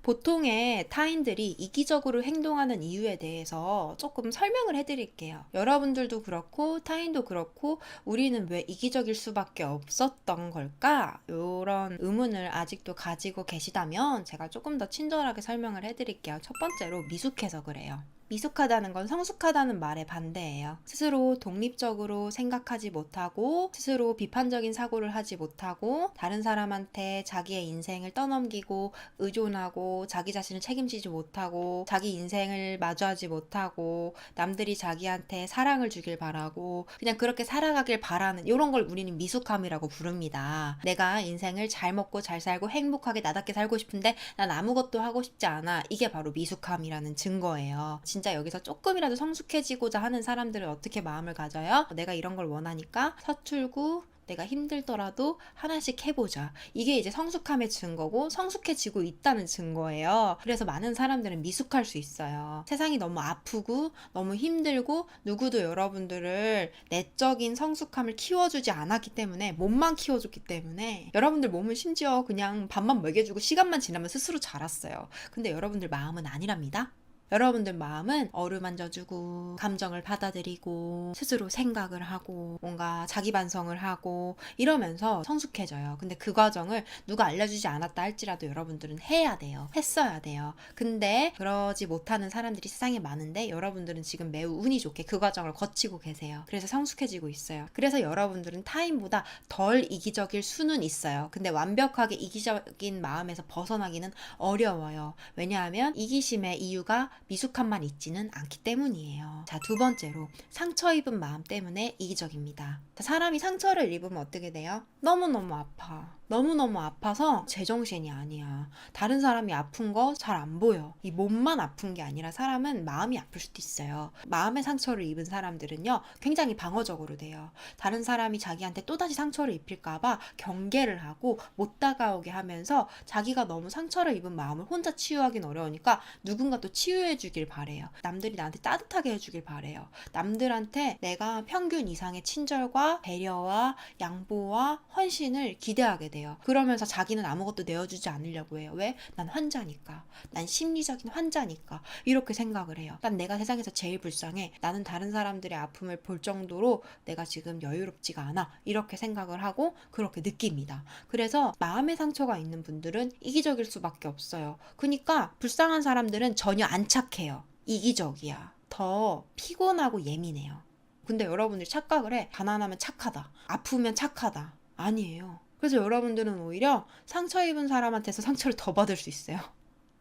보통의 타인들이 이기적으로 행동하는 이유에 대해서 조금 설명을 해드릴게요. 여러분들도 그렇고 타인도 그렇고 우리는 왜 이기적일 수밖에 없었던 걸까? 이런 의문을 아직도 가지고 계시다면 제가 조금 더 친절하게 설명을 해드릴게요. 첫 번째로 미숙해서 그래요. 미숙하다는 건 성숙하다는 말의 반대예요. 스스로 독립적으로 생각하지 못하고 스스로 비판적인 사고를 하지 못하고 다른 사람한테 자기의 인생을 떠넘기고 의존하고 자기 자신을 책임지지 못하고 자기 인생을 마주하지 못하고 남들이 자기한테 사랑을 주길 바라고 그냥 그렇게 살아가길 바라는 이런 걸 우리는 미숙함이라고 부릅니다. 내가 인생을 잘 먹고 잘 살고 행복하게 나답게 살고 싶은데 난 아무것도 하고 싶지 않아. 이게 바로 미숙함이라는 증거예요. 진짜 여기서 조금이라도 성숙해지고자 하는 사람들은 어떻게 마음을 가져요? 내가 이런 걸 원하니까 서툴고 내가 힘들더라도 하나씩 해보자. 이게 이제 성숙함의 증거고 성숙해지고 있다는 증거예요. 그래서 많은 사람들은 미숙할 수 있어요. 세상이 너무 아프고 너무 힘들고 누구도 여러분들을 내적인 성숙함을 키워주지 않았기 때문에 몸만 키워줬기 때문에 여러분들 몸은 심지어 그냥 밥만 먹여주고 시간만 지나면 스스로 자랐어요. 근데 여러분들 마음은 아니랍니다. 여러분들 마음은 어루만져주고 감정을 받아들이고 스스로 생각을 하고 뭔가 자기 반성을 하고 이러면서 성숙해져요. 근데 그 과정을 누가 알려주지 않았다 할지라도 여러분들은 해야 돼요. 했어야 돼요. 근데 그러지 못하는 사람들이 세상에 많은데 여러분들은 지금 매우 운이 좋게 그 과정을 거치고 계세요. 그래서 성숙해지고 있어요. 그래서 여러분들은 타인보다 덜 이기적일 수는 있어요. 근데 완벽하게 이기적인 마음에서 벗어나기는 어려워요. 왜냐하면 이기심의 이유가 미숙함만 있지는 않기 때문이에요. 자, 두 번째로 상처 입은 마음 때문에 이기적입니다. 자, 사람이 상처를 입으면 어떻게 돼요? 너무너무 아파. 너무너무 아파서 제정신이 아니야. 다른 사람이 아픈 거 잘 안 보여. 이 몸만 아픈 게 아니라 사람은 마음이 아플 수도 있어요. 마음의 상처를 입은 사람들은요, 굉장히 방어적으로 돼요. 다른 사람이 자기한테 또다시 상처를 입힐까봐 경계를 하고 못 다가오게 하면서 자기가 너무 상처를 입은 마음을 혼자 치유하긴 어려우니까 누군가 또 치유해주길 바래요. 남들이 나한테 따뜻하게 해주길 바래요. 남들한테 내가 평균 이상의 친절과 배려와 양보와 헌신을 기대하게 돼요. 그러면서 자기는 아무것도 내어주지 않으려고 해요. 왜? 난 환자니까. 난 심리적인 환자니까. 이렇게 생각을 해요. 난 내가 세상에서 제일 불쌍해. 나는 다른 사람들의 아픔을 볼 정도로 내가 지금 여유롭지가 않아. 이렇게 생각을 하고 그렇게 느낍니다. 그래서 마음의 상처가 있는 분들은 이기적일 수밖에 없어요. 그러니까 불쌍한 사람들은 전혀 안 착해요. 이기적이야. 더 피곤하고 예민해요. 근데 여러분들이 착각을 해. 가난하면 착하다. 아프면 착하다. 아니에요. 그래서 여러분들은 오히려 상처 입은 사람한테서 상처를 더 받을 수 있어요.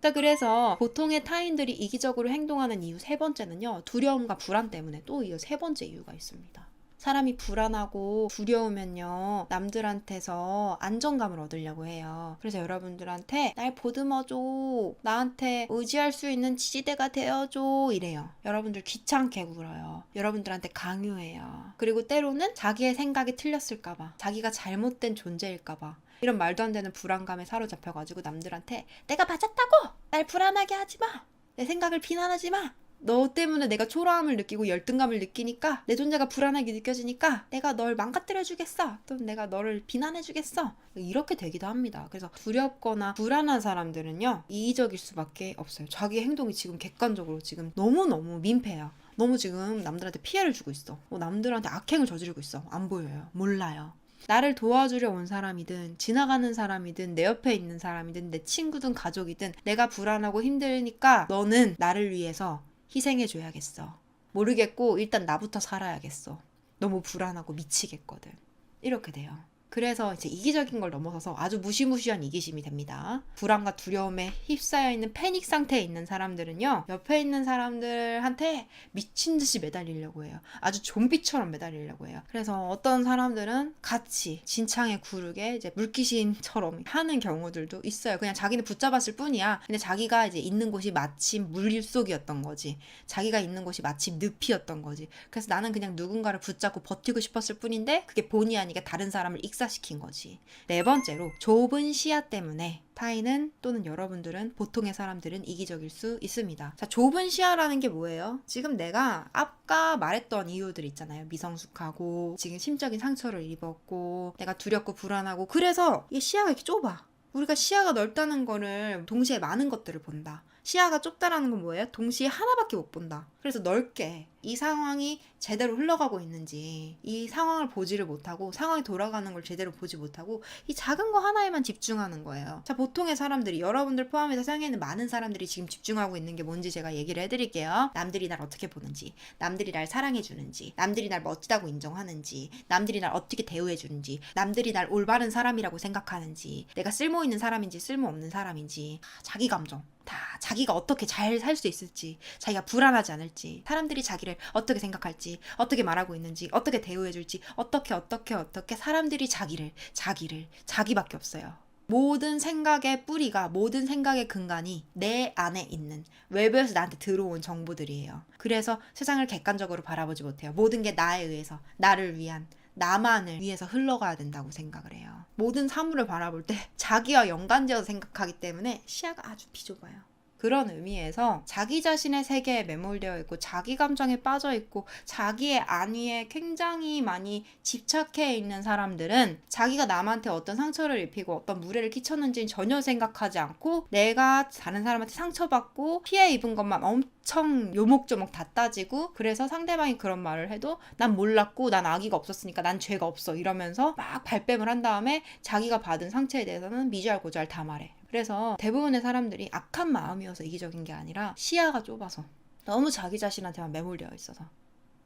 자, 그래서 보통의 타인들이 이기적으로 행동하는 이유 세 번째는요, 두려움과 불안 때문에 또 이어 세 번째 이유가 있습니다. 사람이 불안하고 두려우면요, 남들한테서 안정감을 얻으려고 해요. 그래서 여러분들한테 날 보듬어줘, 나한테 의지할 수 있는 지지대가 되어줘 이래요. 여러분들 귀찮게 굴어요. 여러분들한테 강요해요. 그리고 때로는 자기의 생각이 틀렸을까봐, 자기가 잘못된 존재일까봐 이런 말도 안 되는 불안감에 사로잡혀가지고 남들한테 내가 맞았다고! 날 불안하게 하지 마! 내 생각을 비난하지 마! 너 때문에 내가 초라함을 느끼고 열등감을 느끼니까 내 존재가 불안하게 느껴지니까 내가 널 망가뜨려주겠어. 또 내가 너를 비난해주겠어. 이렇게 되기도 합니다. 그래서 두렵거나 불안한 사람들은요, 이기적일 수밖에 없어요. 자기 행동이 지금 객관적으로 지금 너무너무 민폐야. 너무 지금 남들한테 피해를 주고 있어. 남들한테 악행을 저지르고 있어. 안 보여요. 몰라요. 나를 도와주려 온 사람이든 지나가는 사람이든 내 옆에 있는 사람이든 내 친구든 가족이든 내가 불안하고 힘드니까 너는 나를 위해서 희생해줘야겠어. 모르겠고 일단 나부터 살아야겠어. 너무 불안하고 미치겠거든. 이렇게 돼요. 그래서 이제 이기적인 걸 넘어서서 아주 무시무시한 이기심이 됩니다. 불안과 두려움에 휩싸여 있는 패닉 상태에 있는 사람들은요, 옆에 있는 사람들한테 미친 듯이 매달리려고 해요. 아주 좀비처럼 매달리려고 해요. 그래서 어떤 사람들은 같이 진창에 구르게 이제 물귀신처럼 하는 경우들도 있어요. 그냥 자기는 붙잡았을 뿐이야. 근데 자기가 이제 있는 곳이 마침 물속이었던 거지. 자기가 있는 곳이 마침 늪이었던 거지. 그래서 나는 그냥 누군가를 붙잡고 버티고 싶었을 뿐인데 그게 본의 아니게 다른 사람을 익사시킨 거지. 네 번째로 좁은 시야 때문에 타인은 또는 여러분들은 보통의 사람들은 이기적일 수 있습니다. 자, 좁은 시야라는 게 뭐예요? 지금 내가 아까 말했던 이유들 있잖아요. 미성숙하고 지금 심적인 상처를 입었고 내가 두렵고 불안하고 그래서 이 시야가 이렇게 좁아. 우리가 시야가 넓다는 거를 동시에 많은 것들을 본다. 시야가 좁다라는 건 뭐예요? 동시에 하나밖에 못 본다. 그래서 넓게 이 상황이 제대로 흘러가고 있는지, 이 상황을 보지를 못하고 상황이 돌아가는 걸 제대로 보지 못하고 이 작은 거 하나에만 집중하는 거예요. 자, 보통의 사람들이, 여러분들 포함해서 세상에 있는 많은 사람들이 지금 집중하고 있는 게 뭔지 제가 얘기를 해드릴게요. 남들이 날 어떻게 보는지, 남들이 날 사랑해주는지, 남들이 날 멋지다고 인정하는지, 남들이 날 어떻게 대우해주는지, 남들이 날 올바른 사람이라고 생각하는지, 내가 쓸모 있는 사람인지 쓸모없는 사람인지, 자기 감정, 다 자기가 어떻게 잘 살 수 있을지, 자기가 불안하지 않을지, 사람들이 자기를 어떻게 생각할지, 어떻게 말하고 있는지, 어떻게 대우해줄지, 어떻게 사람들이 자기밖에 없어요. 모든 생각의 뿌리가, 모든 생각의 근간이 내 안에 있는, 외부에서 나한테 들어온 정보들이에요. 그래서 세상을 객관적으로 바라보지 못해요. 모든 게 나에 의해서, 나를 위한, 나만을 위해서 흘러가야 된다고 생각을 해요. 모든 사물을 바라볼 때 자기와 연관지어서 생각하기 때문에 시야가 아주 비좁아요. 그런 의미에서 자기 자신의 세계에 매몰되어 있고 자기 감정에 빠져 있고 자기의 안위에 굉장히 많이 집착해 있는 사람들은 자기가 남한테 어떤 상처를 입히고 어떤 무례를 끼쳤는지는 전혀 생각하지 않고 내가 다른 사람한테 상처받고 피해 입은 것만 엄청 요목조목 다 따지고, 그래서 상대방이 그런 말을 해도 난 몰랐고 난 악의가 없었으니까 난 죄가 없어 이러면서 막 발뺌을 한 다음에 자기가 받은 상처에 대해서는 미주알고주알 다 말해. 그래서 대부분의 사람들이 악한 마음이어서 이기적인 게 아니라 시야가 좁아서, 너무 자기 자신한테만 매몰되어 있어서.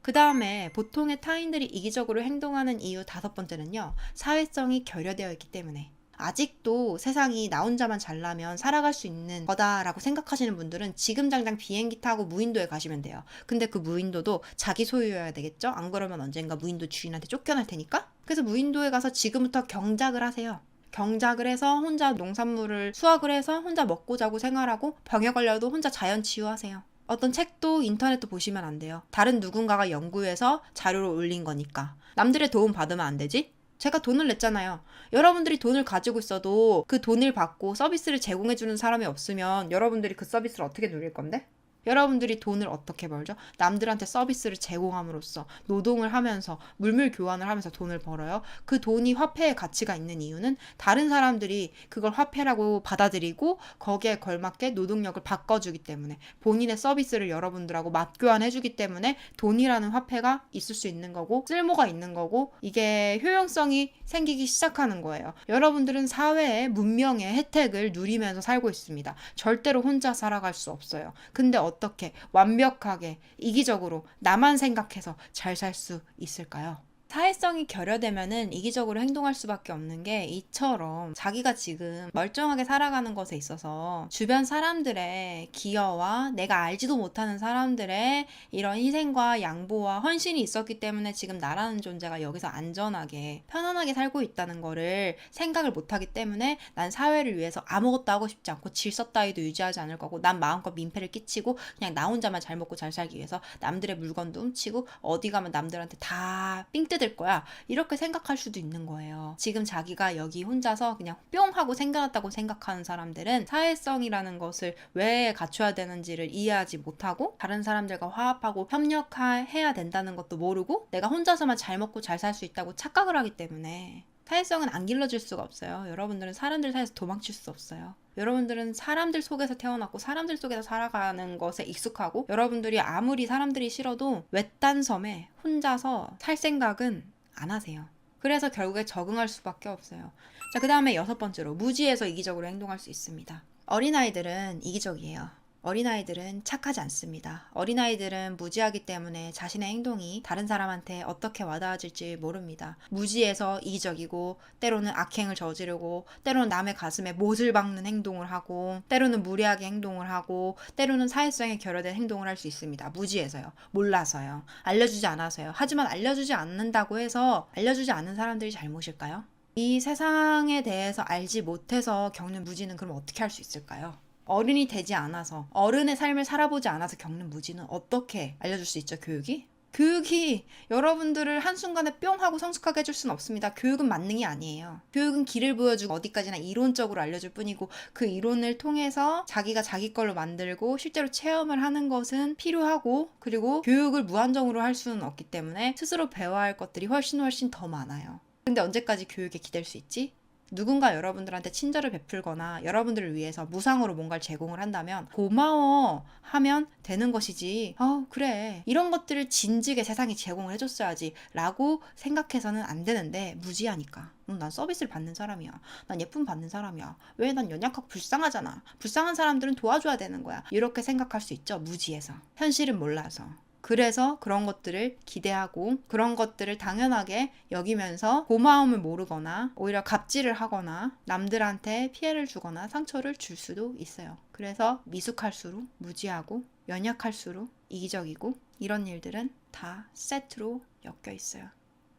그 다음에 보통의 타인들이 이기적으로 행동하는 이유 5번째는요, 사회성이 결여되어 있기 때문에. 아직도 세상이 나 혼자만 잘나면 살아갈 수 있는 거다라고 생각하시는 분들은 지금 당장 비행기 타고 무인도에 가시면 돼요. 근데 그 무인도도 자기 소유여야 되겠죠? 안 그러면 언젠가 무인도 주인한테 쫓겨날 테니까? 그래서 무인도에 가서 지금부터 경작을 하세요. 경작을 해서 혼자 농산물을 수확을 해서 혼자 먹고 자고 생활하고, 병에 걸려도 혼자 자연 치유하세요. 어떤 책도 인터넷도 보시면 안 돼요. 다른 누군가가 연구해서 자료를 올린 거니까. 남들의 도움 받으면 안 되지? 제가 돈을 냈잖아요. 여러분들이 돈을 가지고 있어도 그 돈을 받고 서비스를 제공해주는 사람이 없으면 여러분들이 그 서비스를 어떻게 누릴 건데? 여러분들이 돈을 어떻게 벌죠? 남들한테 서비스를 제공함으로써 노동을 하면서 물물 교환을 하면서 돈을 벌어요. 그 돈이 화폐의 가치가 있는 이유는 다른 사람들이 그걸 화폐라고 받아들이고 거기에 걸맞게 노동력을 바꿔주기 때문에, 본인의 서비스를 여러분들하고 맞교환해주기 때문에 돈이라는 화폐가 있을 수 있는 거고 쓸모가 있는 거고, 이게 효용성이 생기기 시작하는 거예요. 여러분들은 사회의 문명의 혜택을 누리면서 살고 있습니다. 절대로 혼자 살아갈 수 없어요. 근데 어떻게 완벽하게 이기적으로 나만 생각해서 잘 살 수 있을까요? 사회성이 결여되면은 이기적으로 행동할 수밖에 없는 게, 이처럼 자기가 지금 멀쩡하게 살아가는 것에 있어서 주변 사람들의 기여와 내가 알지도 못하는 사람들의 이런 희생과 양보와 헌신이 있었기 때문에 지금 나라는 존재가 여기서 안전하게 편안하게 살고 있다는 거를 생각을 못하기 때문에, 난 사회를 위해서 아무것도 하고 싶지 않고 질서 따위도 유지하지 않을 거고, 난 마음껏 민폐를 끼치고 그냥 나 혼자만 잘 먹고 잘 살기 위해서 남들의 물건도 훔치고 어디 가면 남들한테 다 삥 뜯을 거야, 이렇게 생각할 수도 있는 거예요. 지금 자기가 여기 혼자서 그냥 뿅 하고 생겨났다고 생각하는 사람들은 사회성이라는 것을 왜 갖춰야 되는지를 이해하지 못하고, 다른 사람들과 화합하고 협력해야 된다는 것도 모르고 내가 혼자서만 잘 먹고 잘 살 수 있다고 착각을 하기 때문에 사회성은 안 길러질 수가 없어요. 여러분들은 사람들 사이에서 도망칠 수 없어요. 여러분들은 사람들 속에서 태어났고 사람들 속에서 살아가는 것에 익숙하고, 여러분들이 아무리 사람들이 싫어도 외딴 섬에 혼자서 살 생각은 안 하세요. 그래서 결국에 적응할 수밖에 없어요. 자, 그 다음에 6번째로 무지해서 이기적으로 행동할 수 있습니다. 어린아이들은 이기적이에요. 어린아이들은 착하지 않습니다. 어린아이들은 무지하기 때문에 자신의 행동이 다른 사람한테 어떻게 와닿아질지 모릅니다. 무지해서 이기적이고, 때로는 악행을 저지르고, 때로는 남의 가슴에 못을 박는 행동을 하고, 때로는 무례하게 행동을 하고, 때로는 사회성에 결여된 행동을 할 수 있습니다. 무지해서요. 몰라서요. 알려주지 않아서요. 하지만 알려주지 않는다고 해서 알려주지 않는 사람들이 잘못일까요? 이 세상에 대해서 알지 못해서 겪는 무지는 그럼 어떻게 할 수 있을까요? 어른이 되지 않아서, 어른의 삶을 살아보지 않아서 겪는 무지는 어떻게 알려줄 수 있죠, 교육이? 교육이 여러분들을 한순간에 뿅 하고 성숙하게 해줄 수는 없습니다. 교육은 만능이 아니에요. 교육은 길을 보여주고 어디까지나 이론적으로 알려줄 뿐이고, 그 이론을 통해서 자기가 자기 걸로 만들고 실제로 체험을 하는 것은 필요하고, 그리고 교육을 무한정으로 할 수는 없기 때문에 스스로 배워야 할 것들이 훨씬 더 많아요. 근데 언제까지 교육에 기댈 수 있지? 누군가 여러분들한테 친절을 베풀거나 여러분들을 위해서 무상으로 뭔가를 제공을 한다면 고마워 하면 되는 것이지, 그래, 이런 것들을 진즉에 세상이 제공을 해줬어야지 라고 생각해서는 안 되는데, 무지하니까. 난 서비스를 받는 사람이야. 난 예쁨 받는 사람이야. 왜? 난 연약하고 불쌍하잖아. 불쌍한 사람들은 도와줘야 되는 거야. 이렇게 생각할 수 있죠. 무지해서. 현실은 몰라서. 그래서 그런 것들을 기대하고 그런 것들을 당연하게 여기면서 고마움을 모르거나 오히려 갑질을 하거나 남들한테 피해를 주거나 상처를 줄 수도 있어요. 그래서 미숙할수록 무지하고 연약할수록 이기적이고, 이런 일들은 다 세트로 엮여 있어요.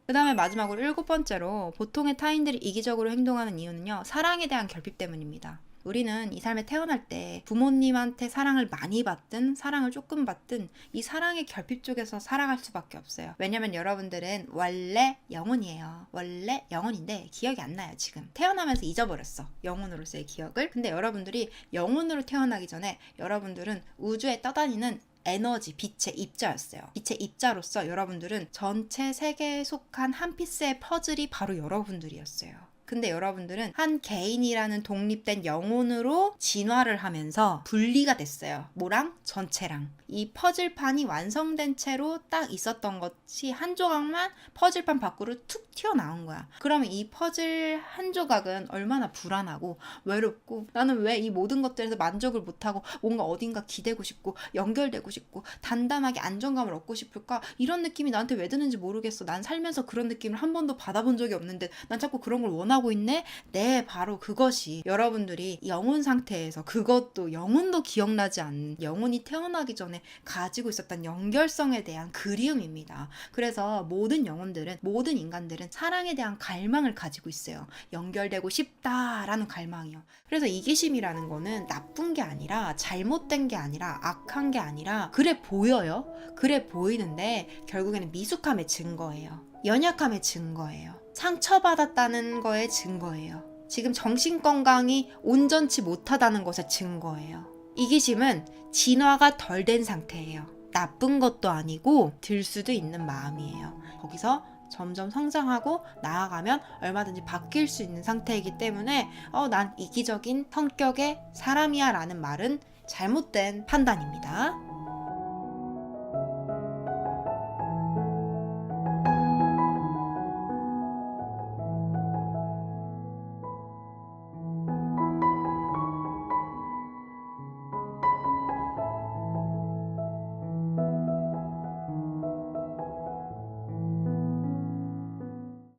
그 다음에 마지막으로 7번째로 보통의 타인들이 이기적으로 행동하는 이유는요, 사랑에 대한 결핍 때문입니다. 우리는 이 삶에 태어날 때 부모님한테 사랑을 많이 받든 사랑을 조금 받든 이 사랑의 결핍 쪽에서 살아갈 수밖에 없어요. 왜냐면 여러분들은 원래 영혼이에요. 원래 영혼인데 기억이 안 나요. 지금 태어나면서 잊어버렸어, 영혼으로서의 기억을. 근데 여러분들이 영혼으로 태어나기 전에 여러분들은 우주에 떠다니는 에너지, 빛의 입자였어요. 빛의 입자로서 여러분들은 전체 세계에 속한 한 피스의 퍼즐이 바로 여러분들이었어요. 근데 여러분들은 한 개인이라는 독립된 영혼으로 진화를 하면서 분리가 됐어요. 뭐랑? 전체랑. 이 퍼즐판이 완성된 채로 딱 있었던 것이 한 조각만 퍼즐판 밖으로 툭 튀어나온 거야. 그러면 이 퍼즐 한 조각은 얼마나 불안하고 외롭고, 나는 왜 이 모든 것들에서 만족을 못하고 뭔가 어딘가 기대고 싶고 연결되고 싶고 단단하게 안정감을 얻고 싶을까? 이런 느낌이 나한테 왜 드는지 모르겠어. 난 살면서 그런 느낌을 한 번도 받아본 적이 없는데 난 자꾸 그런 걸 원하고 있네? 네, 바로 그것이 여러분들이 영혼 상태에서, 그것도 영혼도 기억나지 않는, 영혼이 태어나기 전에 가지고 있었던 연결성에 대한 그리움입니다. 그래서 모든 영혼들은, 모든 인간들은 사랑에 대한 갈망을 가지고 있어요. 연결되고 싶다라는 갈망이요. 그래서 이기심이라는 거는 나쁜 게 아니라, 잘못된 게 아니라, 악한 게 아니라 그래 보여요. 그래 보이는데 결국에는 미숙함의 증거예요. 연약함의 증거예요. 상처받았다는 거의 증거예요. 지금 정신건강이 온전치 못하다는 것의 증거예요. 이기심은 진화가 덜 된 상태예요. 나쁜 것도 아니고 들 수도 있는 마음이에요. 거기서 점점 성장하고 나아가면 얼마든지 바뀔 수 있는 상태이기 때문에 난 이기적인 성격의 사람이야 라는 말은 잘못된 판단입니다.